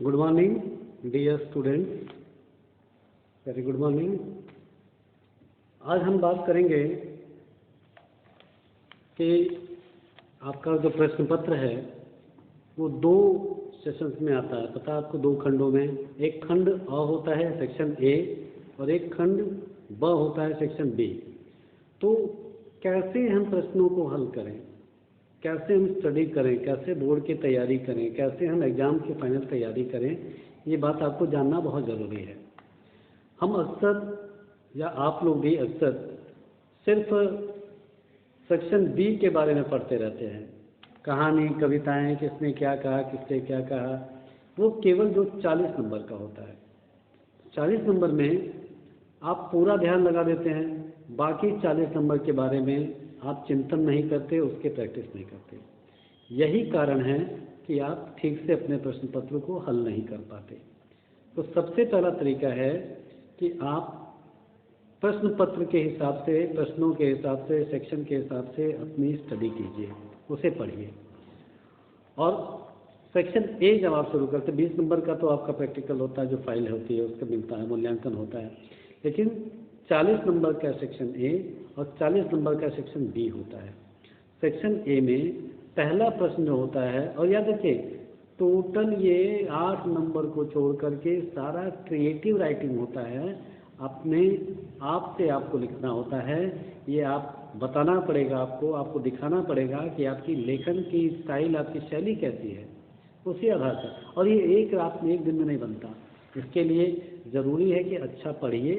Good morning dear students, very good morning. आज हम बात करेंगे कि आपका जो प्रश्न पत्र है वो दो सेशंस में आता है। पता है आपको, दो खंडों में। एक खंड अ होता है सेक्शन ए और एक खंड ब होता है सेक्शन बी। तो कैसे हम प्रश्नों को हल करें, कैसे हम स्टडी करें, कैसे बोर्ड की तैयारी करें, कैसे हम एग्ज़ाम की फाइनल तैयारी करें, ये बात आपको जानना बहुत ज़रूरी है। हम अक्सर, या आप लोग भी अक्सर, सिर्फ सेक्शन बी के बारे में पढ़ते रहते हैं। कहानी, कविताएं, किसने क्या कहा, किसने क्या कहा, वो केवल जो 40 नंबर का होता है। 40 नंबर में आप पूरा ध्यान लगा देते हैं, बाकी 40 नंबर के बारे में आप चिंतन नहीं करते, उसके प्रैक्टिस नहीं करते। यही कारण है कि आप ठीक से अपने प्रश्न पत्र को हल नहीं कर पाते। तो सबसे पहला तरीका है कि आप प्रश्न पत्र के हिसाब से, प्रश्नों के हिसाब से, सेक्शन के हिसाब से अपनी स्टडी कीजिए, उसे पढ़िए। और सेक्शन ए जब आप शुरू करते, 20 नंबर का तो आपका प्रैक्टिकल होता है, जो फाइल होती है उसका मिलता है, मूल्यांकन होता है। लेकिन 40 नंबर का सेक्शन ए और 40 नंबर का सेक्शन बी होता है। सेक्शन ए में पहला प्रश्न जो होता है, और याद रखिए टोटल ये 8 नंबर को छोड़ करके सारा क्रिएटिव राइटिंग होता है। अपने आप से आपको लिखना होता है, ये आप बताना पड़ेगा, आपको दिखाना पड़ेगा कि आपकी लेखन की स्टाइल, आपकी शैली कैसी है, उसी आधार पर। और ये एक रात में, एक दिन में नहीं बनता। इसके लिए ज़रूरी है कि अच्छा पढ़िए,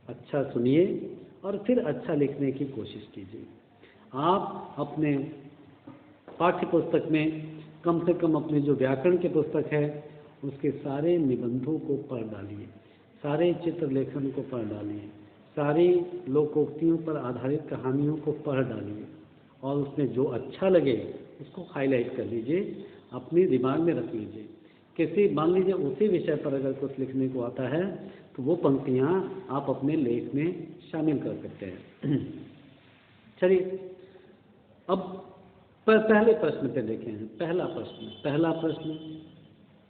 अच्छा सुनिए और फिर अच्छा लिखने की कोशिश कीजिए। आप अपने पाठ्य पुस्तक में कम से कम अपने जो व्याकरण के पुस्तक है उसके सारे निबंधों को पढ़ डालिए, सारे चित्र लेखन को पढ़ डालिए, सारी लोकोक्तियों पर आधारित कहानियों को पढ़ डालिए और उसमें जो अच्छा लगे उसको हाईलाइट कर लीजिए, अपने दिमाग में रख लीजिए। किसी, मान लीजिए उसी विषय पर अगर कुछ लिखने को आता है तो वो पंक्तियाँ आप अपने लेख में शामिल कर सकते हैं। चलिए अब पहले प्रश्न पे देखें हैं। पहला प्रश्न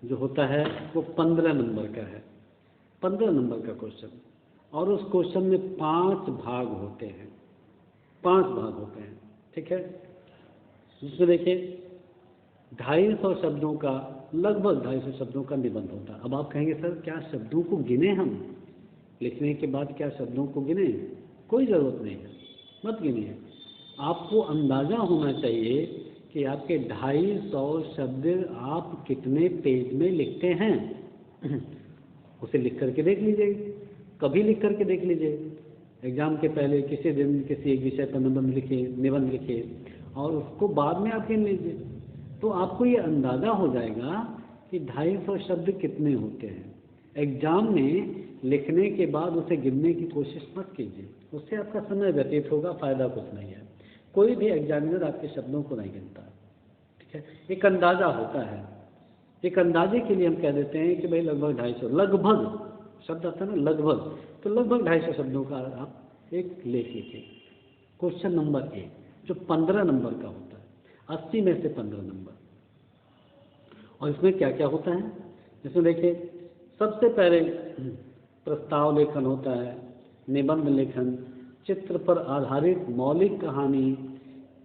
जो होता है वो 15 नंबर का है, 15 नंबर का क्वेश्चन। और उस क्वेश्चन में 5 भाग होते हैं, 5 भाग होते हैं, ठीक है। जिसमें देखिए 250 शब्दों का, लगभग 250 शब्दों का निबंध होता है। अब आप कहेंगे सर क्या शब्दों को गिने, हम लिखने के बाद क्या शब्दों को गिने? कोई ज़रूरत नहीं है, मत गिनिए। आपको अंदाज़ा होना चाहिए कि आपके 250 शब्द आप कितने पेज में लिखते हैं। उसे लिख करके देख लीजिए, कभी लिख करके देख लीजिए। एग्ज़ाम के पहले किसी दिन किसी एक विषय पर निबंध लिखिए और उसको बाद में आप गिन लीजिए। तो आपको ये अंदाज़ा हो जाएगा कि 250 शब्द कितने होते हैं। एग्ज़ाम में लिखने के बाद उसे गिनने की कोशिश मत कीजिए, उससे आपका समय व्यतीत होगा, फ़ायदा कुछ नहीं है। कोई भी एग्जामिनर आपके शब्दों को नहीं गिनता, ठीक है। एक अंदाज़ा होता है, एक अंदाजे के लिए हम कह देते हैं कि भाई लगभग 250, लगभग शब्द आता है ना, लगभग, तो लगभग 250 शब्दों का आप एक लेख लिखिए। क्वेश्चन नंबर ए जो 15 नंबर का होता है, 80 में से 15 नंबर। और इसमें क्या क्या होता है? इसमें देखिए सबसे पहले प्रस्ताव लेखन होता है, निबंध लेखन, चित्र पर आधारित मौलिक कहानी,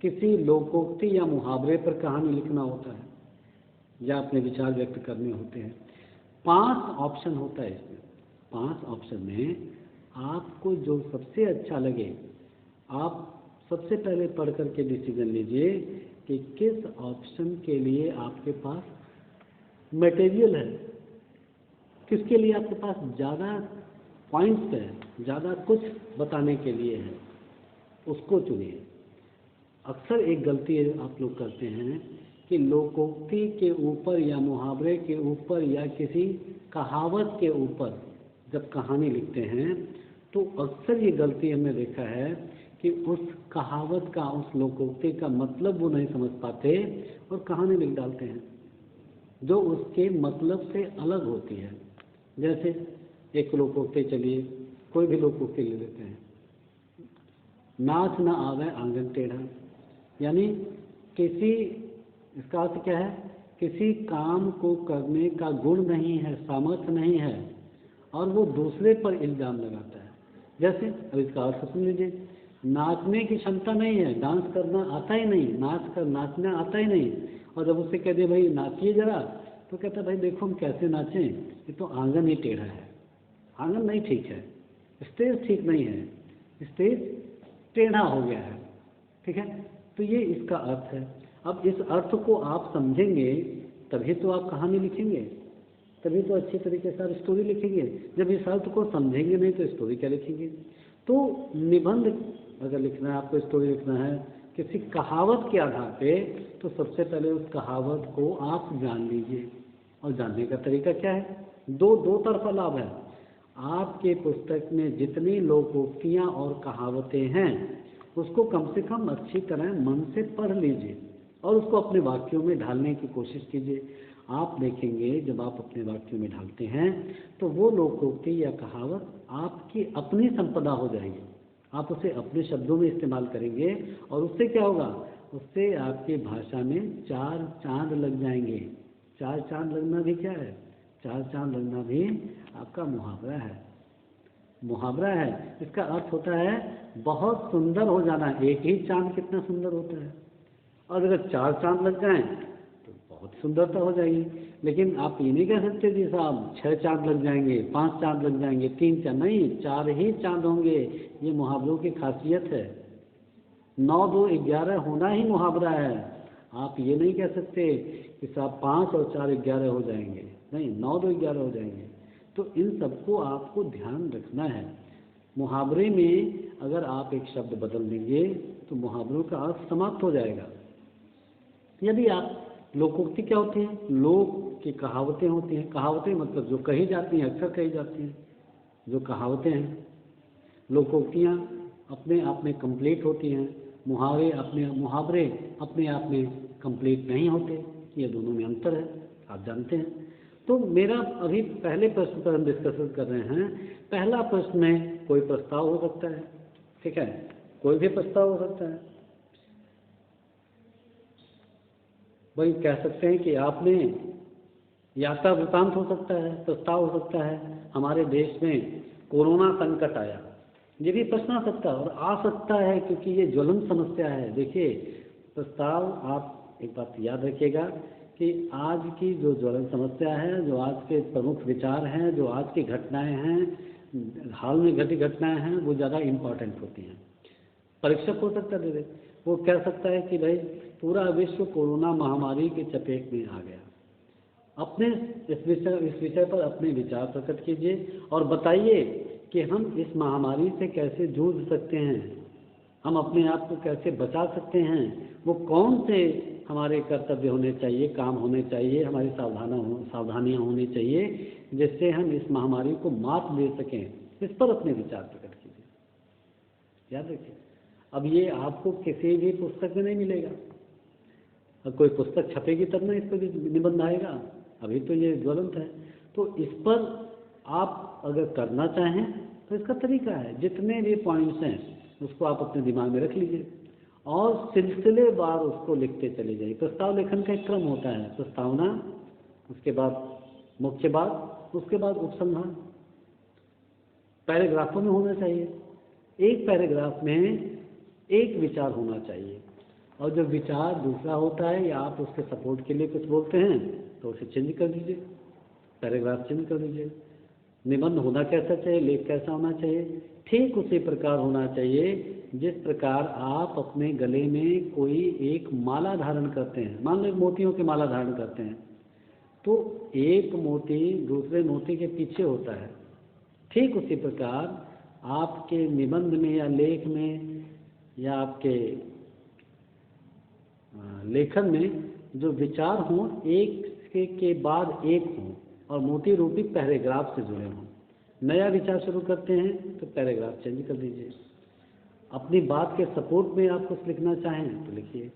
किसी लोकोक्ति या मुहावरे पर कहानी लिखना होता है या अपने विचार व्यक्त करने होते हैं। 5 ऑप्शन होता है इसमें। 5 ऑप्शन में आपको जो सबसे अच्छा लगे, आप सबसे पहले पढ़ करके डिसीजन लीजिए कि किस ऑप्शन के लिए आपके पास मटेरियल है, किसके लिए आपके पास ज़्यादा पॉइंट्स है, ज़्यादा कुछ बताने के लिए है, उसको चुनिए। अक्सर एक गलती आप लोग करते हैं कि लोकोक्ति के ऊपर या मुहावरे के ऊपर या किसी कहावत के ऊपर जब कहानी लिखते हैं तो अक्सर ये गलती हमने देखा है कि उस कहावत का, उस लोकोक्ति का मतलब वो नहीं समझ पाते और कहानी लिख डालते हैं जो उसके मतलब से अलग होती है। जैसे एक लोकोक्ति, चलिए कोई भी लोकोक्ति ले लेते हैं, नाच न आवे आंगन टेढ़ा, यानी किसी, इसका अर्थ क्या है किसी काम को करने का गुण नहीं है, सामर्थ्य नहीं है, और वो दूसरे पर इल्ज़ाम लगाता है। जैसे अब इसका अर्थ सुन लीजिए, नाचने की क्षमता नहीं है, डांस करना आता ही नहीं, नाचना आता ही नहीं, और जब उससे कह दे भाई नाचिए जरा, तो कहता है भाई देखो हम कैसे नाचें, ये तो आंगन ही टेढ़ा है, आंगन नहीं ठीक है, स्टेज ठीक नहीं है, स्टेज टेढ़ा हो गया है। ठीक है, तो ये इसका अर्थ है। अब इस अर्थ को आप समझेंगे तभी तो आप कहानी लिखेंगे, तभी तो अच्छी तरीके से आप स्टोरी लिखेंगे। जब इस अर्थ को समझेंगे नहीं तो स्टोरी क्या लिखेंगे। तो निबंध अगर लिखना है, आपको स्टोरी लिखना है किसी कहावत के आधार पे, तो सबसे पहले उस कहावत को आप जान लीजिए। और जानने का तरीका क्या है, दो तरफा लाभ है। आपके पुस्तक में जितनी लोकोक्तियाँ और कहावतें हैं उसको कम से कम अच्छी तरह मन से पढ़ लीजिए और उसको अपने वाक्यों में ढालने की कोशिश कीजिए। आप देखेंगे जब आप अपने वाक्यों में ढालते हैं तो वो लोकोक्ति या कहावत आपकी अपनी संपदा हो जाएगी, आप उसे अपने शब्दों में इस्तेमाल करेंगे और उससे क्या होगा, उससे आपकी भाषा में चार चांद लग जाएंगे। चार चांद लगना भी क्या है, चार चांद लगना भी आपका मुहावरा है। मुहावरा है, इसका अर्थ होता है बहुत सुंदर हो जाना। एक ही चांद कितना सुंदर होता है, और अगर चार चांद लग जाएं तो बहुत सुंदरता हो जाएगी। लेकिन आप ये नहीं कह सकते जी साहब 6 चांद लग जाएंगे, 5 चांद लग जाएंगे, 3 चांद नहीं, 4 ही चांद होंगे। ये मुहावरों की खासियत है। 9, 2, 11 होना ही मुहावरा है। आप ये नहीं कह सकते कि साहब 5 और 4 11 हो जाएंगे, नहीं, 9, 2, 11 हो जाएंगे। तो इन सबको आपको ध्यान रखना है। मुहावरे में अगर आप एक शब्द बदल देंगे तो मुहावरों का अर्थ समाप्त हो जाएगा। यदि आप लोकोक्ति क्या होती है, लोक की कहावतें होती हैं। कहावतें मतलब जो कही जाती हैं, अक्सर कही जाती हैं, जो कहावतें हैं। लोकोक्तियाँ अपने आप में कंप्लीट होती हैं, मुहावरे अपने आप में कंप्लीट नहीं होते। ये दोनों में अंतर है, आप जानते हैं। तो मेरा अभी पहले प्रश्न पर हम डिस्कशन कर रहे हैं। पहला प्रश्न में कोई प्रस्ताव हो सकता है, ठीक है, कोई भी प्रस्ताव हो सकता है। वही कह सकते हैं कि आपने यात्रा वृतांत हो सकता है, प्रस्ताव हो सकता है, हमारे देश में कोरोना संकट आया, ये भी प्रश्न आ सकता है और आ सकता है क्योंकि ये ज्वलंत समस्या है। देखिए प्रस्ताव, आप एक बात याद रखिएगा कि आज की जो ज्वलंत समस्या है, जो आज के प्रमुख विचार हैं, जो आज की घटनाएं हैं, हाल में घटी घटनाएं हैं, वो ज़्यादा इम्पॉर्टेंट होती हैं। परीक्षक हो सकता है, वो कह सकता है कि भाई पूरा विश्व कोरोना महामारी के चपेट में आ गया। अपने इस विषय पर अपने विचार प्रकट कीजिए और बताइए कि हम इस महामारी से कैसे जूझ सकते हैं, हम अपने आप को कैसे बचा सकते हैं, वो कौन से हमारे कर्तव्य होने चाहिए, काम होने चाहिए, हमारी सावधानियाँ होनी चाहिए जिससे हम इस महामारी को मात दे सकें। इस पर अपने विचार प्रकट कीजिए, याद रखिए। अब ये आपको किसी भी पुस्तक में नहीं मिलेगा, अब कोई पुस्तक छपेगी तब ना इस पर भी निबंध आएगा, अभी तो ये ज्वलंत है। तो इस पर आप अगर करना चाहें तो इसका तरीका है, जितने भी पॉइंट्स हैं उसको आप अपने दिमाग में रख लीजिए और सिलसिलेवार उसको लिखते चले जाइए। प्रस्ताव लेखन का एक क्रम होता है, प्रस्तावना, उसके बाद मुख्य बात, उसके बाद उपसंहार। पैराग्राफों में होना चाहिए, एक पैराग्राफ में एक विचार होना चाहिए, और जब विचार दूसरा होता है या आप उसके सपोर्ट के लिए कुछ बोलते हैं तो उसे चेंज कर दीजिए, पैराग्राफ चेंज कर दीजिए। निबंध होना कैसा चाहिए, लेख कैसा होना चाहिए, ठीक उसी प्रकार होना चाहिए जिस प्रकार आप अपने गले में कोई एक माला धारण करते हैं। मान लो मोतियों की माला धारण करते हैं तो एक मोती दूसरे मोती के पीछे होता है, ठीक उसी प्रकार आपके निबंध में या लेख में या आपके लेखन में जो विचार हों एक के बाद एक हों और मोती रूपी पैराग्राफ से जुड़े हों। नया विचार शुरू करते हैं तो पैराग्राफ चेंज कर दीजिए। अपनी बात के सपोर्ट में आप कुछ लिखना चाहें तो लिखिए।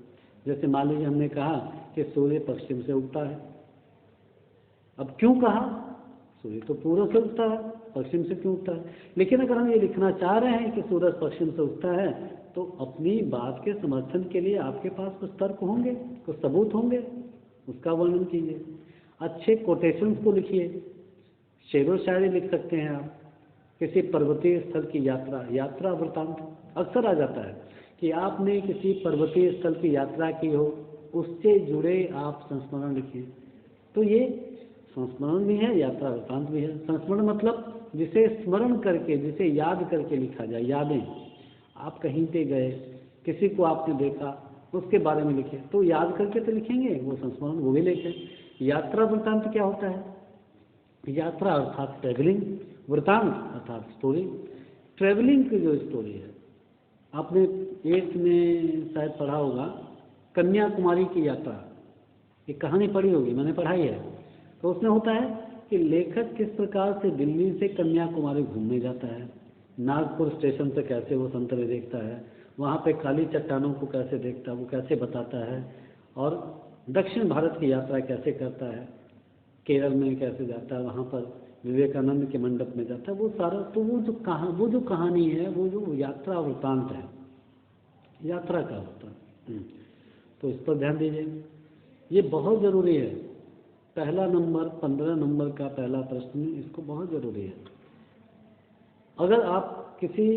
जैसे मान लीजिए हमने कहा कि सूर्य पश्चिम से उगता है। अब क्यों कहा, सूर्य तो पूर्व से उगता है, पश्चिम से क्यों उगता है। लेकिन अगर हम ये लिखना चाह रहे हैं कि सूरज पश्चिम से उगता है तो अपनी बात के समर्थन के लिए आपके पास कुछ तर्क होंगे, कुछ सबूत होंगे। उसका वर्णन कीजिए। अच्छे कोटेशंस को लिखिए, शेरो शायरी लिख सकते हैं आप। किसी पर्वतीय स्थल की यात्रा वृतांत अक्सर आ जाता है कि आपने किसी पर्वतीय स्थल की यात्रा की हो, उससे जुड़े आप संस्मरण लिखिए। तो ये संस्मरण भी है, यात्रा वृतांत भी है। संस्मरण मतलब जिसे स्मरण करके, जिसे याद करके लिखा जाए। यादें, आप कहीं पे गए, किसी को आपने देखा, उसके बारे में लिखे, तो याद करके तो लिखेंगे, वो संस्मरण वो भी लिखें। यात्रा वृतांत क्या होता है? यात्रा अर्थात ट्रेवलिंग, वृतांत अर्थात स्टोरी। ट्रेवलिंग की जो स्टोरी है, आपने एट्थ में शायद पढ़ा होगा, कन्याकुमारी की यात्रा, एक कहानी पढ़ी होगी, मैंने पढ़ाई है। तो उसमें होता है कि लेखक किस प्रकार से दिल्ली से कन्याकुमारी घूमने जाता है, नागपुर स्टेशन से कैसे वो संतरे देखता है, वहाँ पे काली चट्टानों को कैसे देखता है, वो कैसे बताता है, और दक्षिण भारत की यात्रा कैसे करता है, केरल में कैसे जाता है, वहाँ पर विवेकानंद के मंडप में जाता है, वो सारा। तो वो जो कहानी है, वो जो यात्रा वृतांत है, यात्रा का होता है। तो इस पर ध्यान दीजिए, ये बहुत ज़रूरी है। पहला नंबर 15 नंबर का पहला प्रश्न, इसको बहुत ज़रूरी है। अगर आप किसी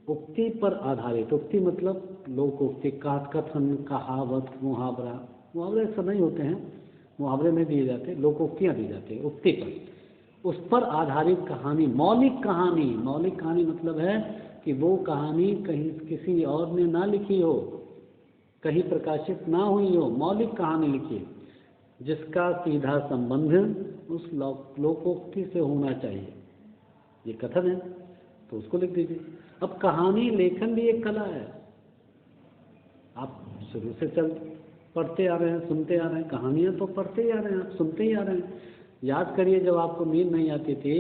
उक्ति पर आधारित, उक्ति मतलब लोकोक्ति, कथन, कहावत, मुहावरा, मुहावरे ऐसा नहीं होते हैं, मुहावरे में दिए जाते हैं, लोकोक्तियाँ दी जाती है उक्ति पर, उस पर आधारित कहानी, मौलिक कहानी। मौलिक कहानी मतलब है कि वो कहानी कहीं किसी और ने ना लिखी हो, कहीं प्रकाशित ना हुई हो, मौलिक कहानी लिखिए जिसका सीधा संबंध उस लोकोक्ति से होना चाहिए। ये कथन है तो उसको लिख दीजिए। अब कहानी लेखन भी एक कला है। आप शुरू से पढ़ते आ रहे हैं, सुनते आ रहे हैं, कहानियाँ तो पढ़ते ही आ रहे हैं, आप सुनते ही आ रहे हैं। याद करिए, जब आपको नींद नहीं आती थी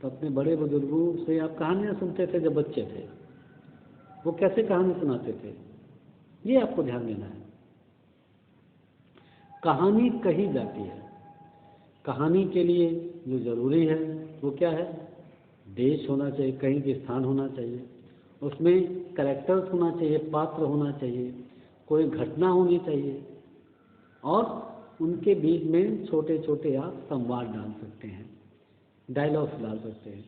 तो अपने बड़े बुजुर्गों से आप कहानियाँ सुनते थे जब बच्चे थे, वो कैसे कहानी सुनाते थे, ये आपको ध्यान देना है। कहानी कही जाती है, कहानी के लिए जो ज़रूरी है वो क्या है? देश होना चाहिए, कहीं के स्थान होना चाहिए, उसमें कैरेक्टर्स होना चाहिए, पात्र होना चाहिए, कोई घटना होनी चाहिए, और उनके बीच में छोटे छोटे आप संवाद डाल सकते हैं, डायलॉग्स डाल सकते हैं।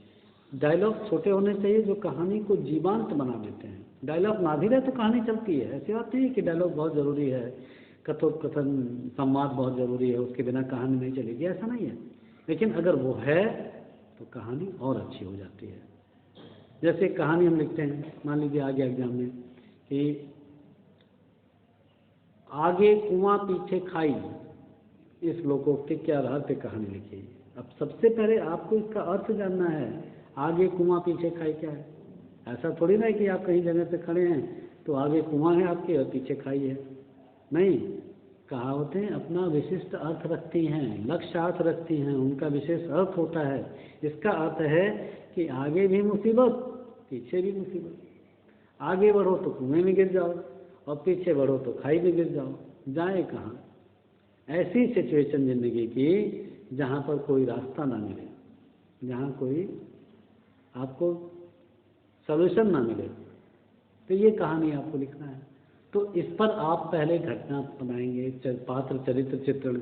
डायलॉग छोटे होने चाहिए जो कहानी को जीवंत बना देते हैं। डायलॉग ना भी रहे तो कहानी चलती है, ऐसी बात नहीं है कि डायलॉग बहुत ज़रूरी है, कथोपकथन, संवाद बहुत ज़रूरी है, उसके बिना कहानी नहीं चलेगी, ऐसा नहीं है। लेकिन अगर वो है तो कहानी और अच्छी हो जाती है। जैसे कहानी हम लिखते हैं, मान लीजिए आगे एग्जाम में कि आगे कुआं पीछे खाई, इस लोकोक्ति के आधार पे कहानी लिखिए। अब सबसे पहले आपको इसका अर्थ जानना है, आगे कुआं पीछे खाई क्या है। ऐसा थोड़ी ना है कि आप कहीं जगह पे खड़े हैं तो आगे कुआं है आपके और पीछे खाई है, नहीं। कहावतें अपना विशिष्ट अर्थ रखती हैं, लक्ष्यार्थ रखती हैं, उनका विशेष अर्थ होता है। इसका अर्थ है कि आगे भी मुसीबत, पीछे भी मुसीबत। आगे बढ़ो तो कुएं में गिर जाओ, और पीछे बढ़ो तो खाई में गिर जाओ, जाए कहाँ? ऐसी सिचुएशन ज़िंदगी की जहाँ पर कोई रास्ता ना मिले, जहाँ कोई आपको सॉल्यूशन ना मिले, तो ये कहानी आपको लिखना है। तो इस पर आप पहले घटना बनाएंगे, पात्र, चरित्र, चित्रण,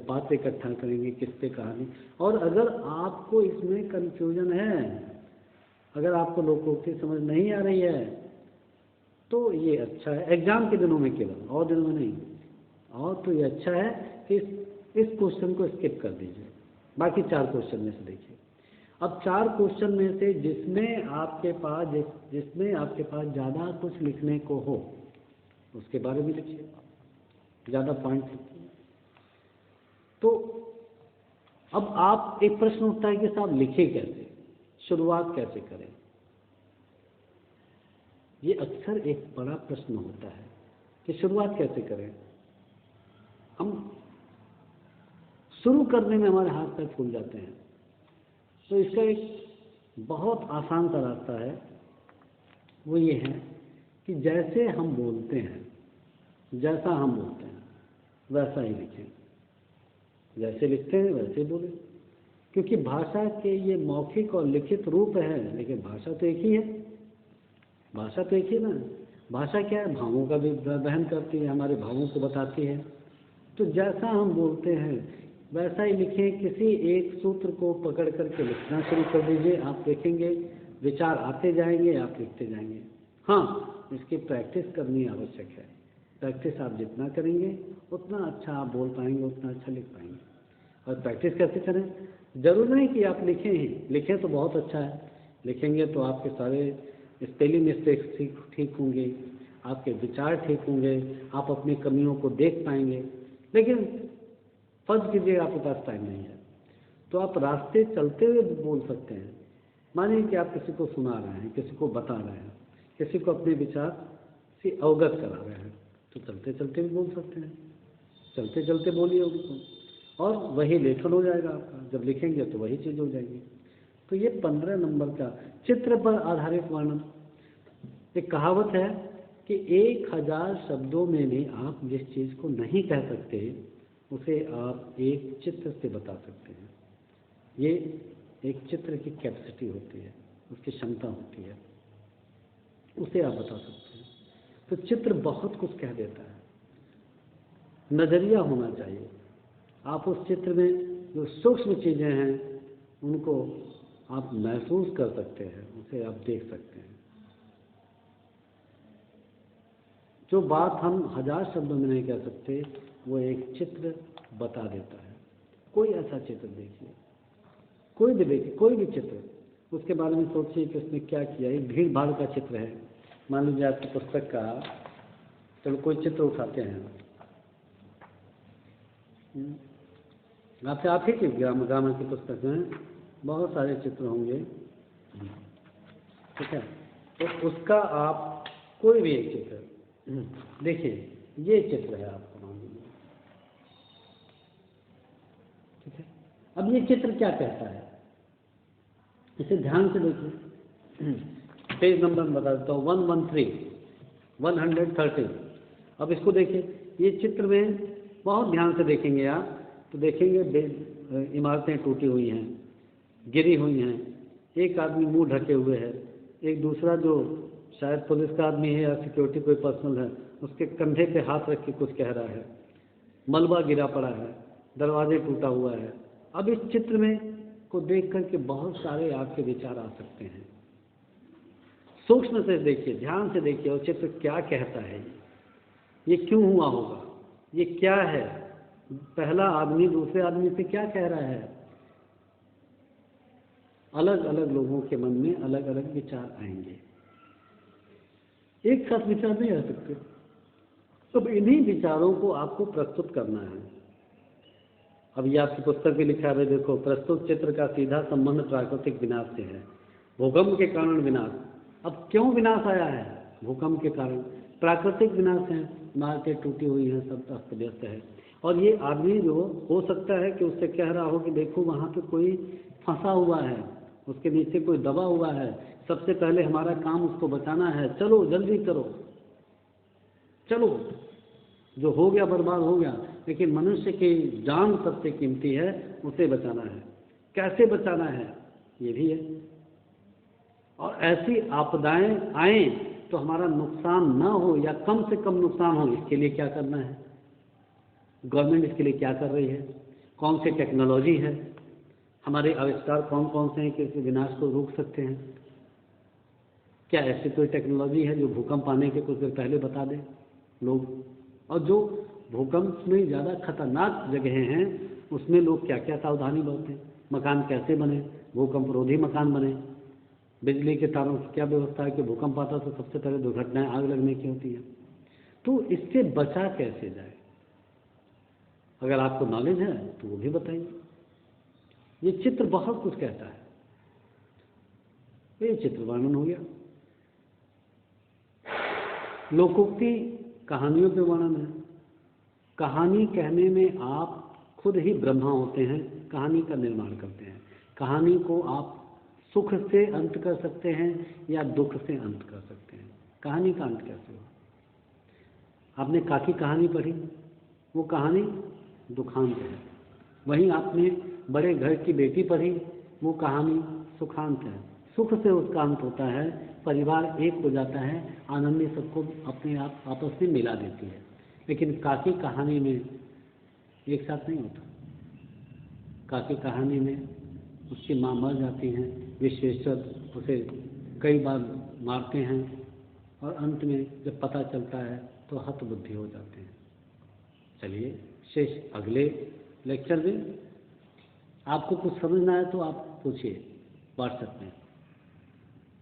पात्र इकट्ठा करेंगे, किस पे कहानी। और अगर आपको इसमें कन्फ्यूजन है, अगर आपको लोकोक्ति समझ नहीं आ रही है, तो ये अच्छा है एग्जाम के दिनों में केवल, और दिनों में नहीं। और तो ये अच्छा है कि इस क्वेश्चन को स्किप कर दीजिए, बाकी 4 क्वेश्चन में से देखिए। अब 4 क्वेश्चन में से जिसमें आपके पास ज़्यादा कुछ लिखने को हो उसके बारे में लिखिए, ज़्यादा पॉइंट लिखिए। तो अब आप, एक प्रश्न उठता है कि साहब लिखे कैसे, शुरुआत कैसे करें। ये अक्सर एक बड़ा प्रश्न होता है कि शुरुआत कैसे करें। हम शुरू करने में हमारे हाथ पैर फूल जाते हैं। तो इसका एक बहुत आसान सा रास्ता है, वो ये है कि जैसे हम बोलते हैं, जैसा हम बोलते हैं वैसा ही लिखें, जैसे लिखते हैं वैसे बोलें। क्योंकि भाषा के ये मौखिक और लिखित रूप है, लेकिन भाषा तो एक ही है। भाषा तो एक ही ना। भाषा क्या है? भावों का भी वहन करती है, हमारे भावों को बताती है। तो जैसा हम बोलते हैं वैसा ही लिखें। किसी एक सूत्र को पकड़ करके लिखना शुरू कर दीजिए, आप देखेंगे विचार आते जाएंगे, आप लिखते जाएंगे। हाँ, इसकी प्रैक्टिस करनी आवश्यक है। प्रैक्टिस आप जितना करेंगे उतना अच्छा आप बोल पाएंगे, उतना अच्छा लिख पाएंगे। और प्रैक्टिस कैसे करें? जरूर नहीं कि आप लिखें ही, लिखें तो बहुत अच्छा है, लिखेंगे तो आपके सारे स्पेलिंग मिस्टेक्स ठीक होंगे, आपके विचार ठीक होंगे, आप अपनी कमियों को देख पाएंगे। लेकिन फर्ज कीजिए आपके पास टाइम नहीं है, तो आप रास्ते चलते हुए बोल सकते हैं। मानिए कि आप किसी को सुना रहे हैं, किसी को बता रहे हैं, किसी को अपने विचार से अवगत करा रहे हैं, तो चलते चलते भी बोल सकते हैं। चलते चलते बोलिए उनको, और वही लेखन हो जाएगा आपका। जब लिखेंगे तो वही चीज़ हो जाएगी। तो ये 15 नंबर का चित्र पर आधारित वर्णन। एक कहावत है कि 1000 शब्दों में भी आप जिस चीज़ को नहीं कह सकते उसे आप एक चित्र से बता सकते हैं। ये एक चित्र की कैपेसिटी होती है, उसकी क्षमता होती है, उसे आप बता सकते हैं। तो चित्र बहुत कुछ कह देता है। नज़रिया होना चाहिए। आप उस चित्र में जो सूक्ष्म चीज़ें हैं उनको आप महसूस कर सकते हैं, उसे आप देख सकते हैं। जो बात हम 1000 शब्दों में नहीं कह सकते वो एक चित्र बता देता है। कोई ऐसा चित्र देखिए, कोई भी देखिए, कोई भी चित्र, उसके बारे में सोचिए कि उसने क्या किया। एक भीड़ भाड़ का चित्र है, मान लीजिए आपकी पुस्तक का, चलो कोई चित्र उठाते हैं आपसे, आप ही की ग्रामर की पुस्तक में बहुत सारे चित्र होंगे, ठीक है। तो उसका आप कोई भी एक चित्र देखिए, ये चित्र है आपको मान लीजिए, ठीक है। अब ये चित्र क्या कहता है, इसे ध्यान से देखिए। पेज नंबर बता देता हूँ, 113। अब इसको देखिए, ये चित्र में बहुत ध्यान से देखेंगे आप तो देखेंगे इमारतें टूटी हुई हैं, गिरी हुई हैं, एक आदमी मुंह ढके हुए है, एक दूसरा जो शायद पुलिस का आदमी है या सिक्योरिटी कोई पर्सनल है, उसके कंधे पे हाथ रख के कुछ कह रहा है, मलबा गिरा पड़ा है, दरवाजे टूटा हुआ है। अब इस चित्र में को देख करके बहुत सारे आपके विचार आ सकते हैं। सूक्ष्म से देखिए, ध्यान से देखिए, और चित्र क्या कहता है, ये क्यों हुआ होगा, ये क्या है, पहला आदमी दूसरे आदमी से क्या कह रहा है। अलग अलग लोगों के मन में अलग अलग विचार आएंगे, एक साथ विचार नहीं आ सकते। अब इन्हीं विचारों को आपको प्रस्तुत करना है। अब ये आपकी पुस्तक भी लिखा है, देखो, प्रस्तुत चित्र का सीधा संबंध प्राकृतिक विनाश से है। भूकंप के कारण विनाश। अब क्यों विनाश आया है? भूकंप के कारण। प्राकृतिक विनाश है, इमारतें टूटी हुई हैं, सब अस्त व्यस्त है। और ये आदमी जो हो सकता है कि उससे कह रहा हो कि देखो वहाँ पे कोई फंसा हुआ है, उसके नीचे कोई दबा हुआ है, सबसे पहले हमारा काम उसको बचाना है, चलो जल्दी करो, चलो, जो हो गया बर्बाद हो गया। लेकिन मनुष्य की जान सबसे कीमती है, उसे बचाना है। कैसे बचाना है ये भी है। और ऐसी आपदाएं आए तो हमारा नुकसान ना हो या कम से कम नुकसान हो, इसके लिए क्या करना है, गवर्नमेंट इसके लिए क्या कर रही है, कौन सी टेक्नोलॉजी है, हमारे आविष्कार कौन कौन से हैं कि इस विनाश को रोक सकते हैं। क्या ऐसी कोई टेक्नोलॉजी है जो भूकंप आने के कुछ देर पहले बता दें लोग? और जो भूकंप में ज़्यादा खतरनाक जगहें हैं उसमें लोग क्या क्या सावधानी बरतें, मकान कैसे बने, भूकंप रोधी मकान बने, बिजली के तारों की क्या व्यवस्था है कि भूकंप आता तो सबसे पहले दुर्घटनाएं आग लगने की होती हैं। तो इससे बचा कैसे जाए, अगर आपको नॉलेज है तो वो भी बताइए। ये चित्र बहुत कुछ कहता है। ये चित्र वर्णन हो गया। लोकोक्ति कहानियों पे वर्णन है। कहानी कहने में आप खुद ही ब्रह्मा होते हैं, कहानी का निर्माण करते हैं। कहानी को आप सुख से अंत कर सकते हैं या दुख से अंत कर सकते हैं। कहानी का अंत कैसे हो? आपने काकी कहानी पढ़ी, वो कहानी दुखांत है। वहीं आपने बड़े घर की बेटी पढ़ी, वो कहानी सुखांत है। सुख से उसका अंत होता है, परिवार एक हो जाता है, आनंदी सबको अपने आप आपस में मिला देती है। लेकिन काकी कहानी में एक साथ नहीं होता। काकी कहानी में उसकी माँ मर जाती हैं, विश्वेश्वर उसे कई बार मारते हैं और अंत में जब पता चलता है तो हतबुद्धि हो जाते हैं। चलिए शेष अगले लेक्चर में। आपको कुछ समझना है तो आप पूछिए व्हाट्सएप में।